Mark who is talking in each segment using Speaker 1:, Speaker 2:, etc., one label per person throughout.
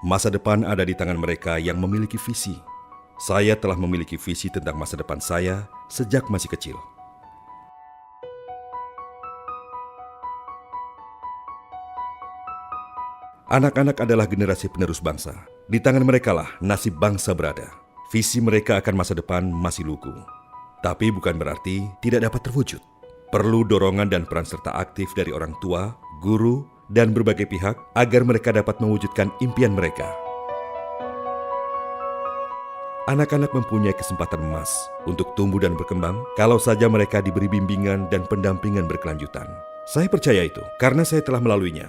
Speaker 1: Masa depan ada di tangan mereka yang memiliki visi. Saya telah memiliki visi tentang masa depan saya sejak masih kecil. Anak-anak adalah generasi penerus bangsa. Di tangan merekalah nasib bangsa berada. Visi mereka akan masa depan masih lugu. Tapi bukan berarti tidak dapat terwujud. Perlu dorongan dan peran serta aktif dari orang tua, guru, dan berbagai pihak agar mereka dapat mewujudkan impian mereka. Anak-anak mempunyai kesempatan emas untuk tumbuh dan berkembang kalau saja mereka diberi bimbingan dan pendampingan berkelanjutan. Saya percaya itu karena saya telah melaluinya.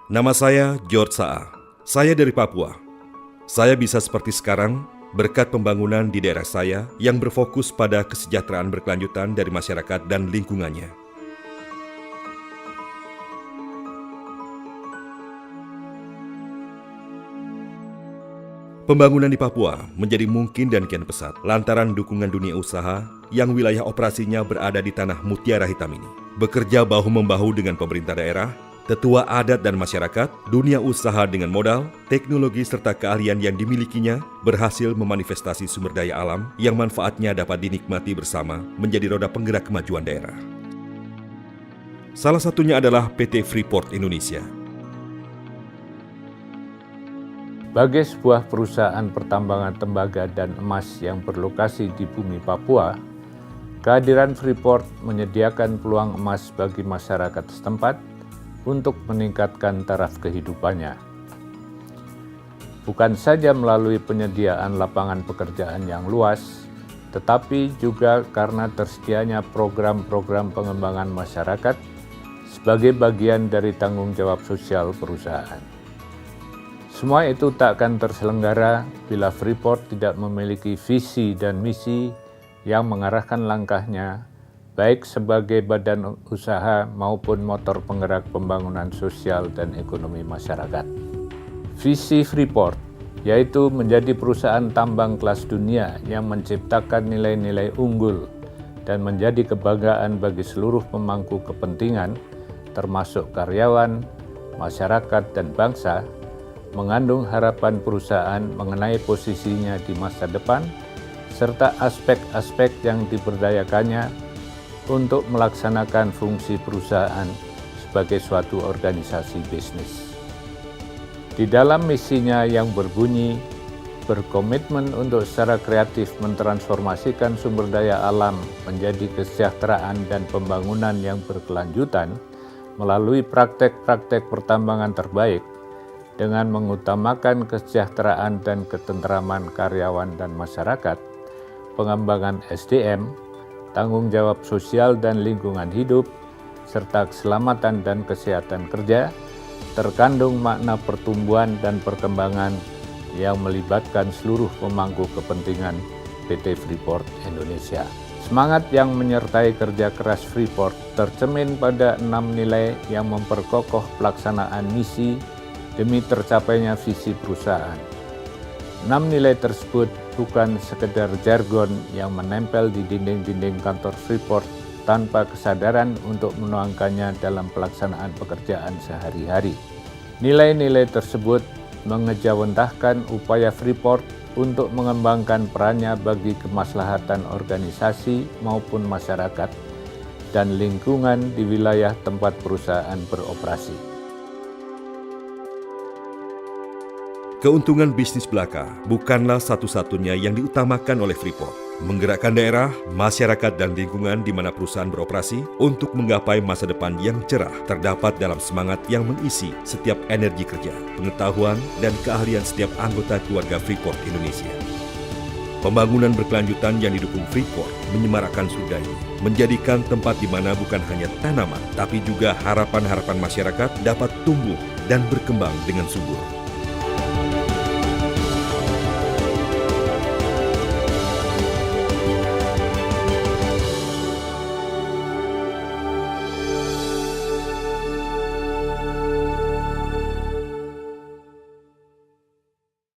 Speaker 1: Nama saya George Saa. Saya dari Papua. Saya bisa seperti sekarang berkat pembangunan di daerah saya yang berfokus pada kesejahteraan berkelanjutan dari masyarakat dan lingkungannya. Pembangunan di Papua menjadi mungkin dan kian pesat lantaran dukungan dunia usaha yang wilayah operasinya berada di tanah Mutiara Hitam ini. Bekerja bahu-membahu dengan pemerintah daerah, tetua adat dan masyarakat, dunia usaha dengan modal, teknologi serta keahlian yang dimilikinya berhasil memanifestasi sumber daya alam yang manfaatnya dapat dinikmati bersama menjadi roda penggerak kemajuan daerah. Salah satunya adalah PT Freeport Indonesia.
Speaker 2: Sebagai sebuah perusahaan pertambangan tembaga dan emas yang berlokasi di bumi Papua, kehadiran Freeport menyediakan peluang emas bagi masyarakat setempat untuk meningkatkan taraf kehidupannya. Bukan saja melalui penyediaan lapangan pekerjaan yang luas, tetapi juga karena tersedianya program-program pengembangan masyarakat sebagai bagian dari tanggung jawab sosial perusahaan. Semua itu tak akan terselenggara bila Freeport tidak memiliki visi dan misi yang mengarahkan langkahnya, baik sebagai badan usaha maupun motor penggerak pembangunan sosial dan ekonomi masyarakat. Visi Freeport yaitu menjadi perusahaan tambang kelas dunia yang menciptakan nilai-nilai unggul dan menjadi kebanggaan bagi seluruh pemangku kepentingan, termasuk karyawan, masyarakat, dan bangsa, mengandung harapan perusahaan mengenai posisinya di masa depan, serta aspek-aspek yang diberdayakannya untuk melaksanakan fungsi perusahaan sebagai suatu organisasi bisnis. Di dalam misinya yang berbunyi, berkomitmen untuk secara kreatif mentransformasikan sumber daya alam menjadi kesejahteraan dan pembangunan yang berkelanjutan melalui praktek-praktek pertambangan terbaik, dengan mengutamakan kesejahteraan dan ketentraman karyawan dan masyarakat, pengembangan SDM, tanggung jawab sosial dan lingkungan hidup, serta keselamatan dan kesehatan kerja, terkandung makna pertumbuhan dan perkembangan yang melibatkan seluruh pemangku kepentingan PT Freeport Indonesia. Semangat yang menyertai kerja keras Freeport tercermin pada 6 nilai yang memperkokoh pelaksanaan misi demi tercapainya visi perusahaan. 6 nilai tersebut bukan sekedar jargon yang menempel di dinding-dinding kantor Freeport tanpa kesadaran untuk menuangkannya dalam pelaksanaan pekerjaan sehari-hari. Nilai-nilai tersebut mengejawantahkan upaya Freeport untuk mengembangkan perannya bagi kemaslahatan organisasi maupun masyarakat dan lingkungan di wilayah tempat perusahaan beroperasi.
Speaker 1: Keuntungan bisnis belaka bukanlah satu-satunya yang diutamakan oleh Freeport. Menggerakkan daerah, masyarakat, dan lingkungan di mana perusahaan beroperasi untuk menggapai masa depan yang cerah terdapat dalam semangat yang mengisi setiap energi kerja, pengetahuan, dan keahlian setiap anggota keluarga Freeport Indonesia. Pembangunan berkelanjutan yang didukung Freeport menyemarakkan surga ini, menjadikan tempat di mana bukan hanya tanaman, tapi juga harapan-harapan masyarakat dapat tumbuh dan berkembang dengan subur.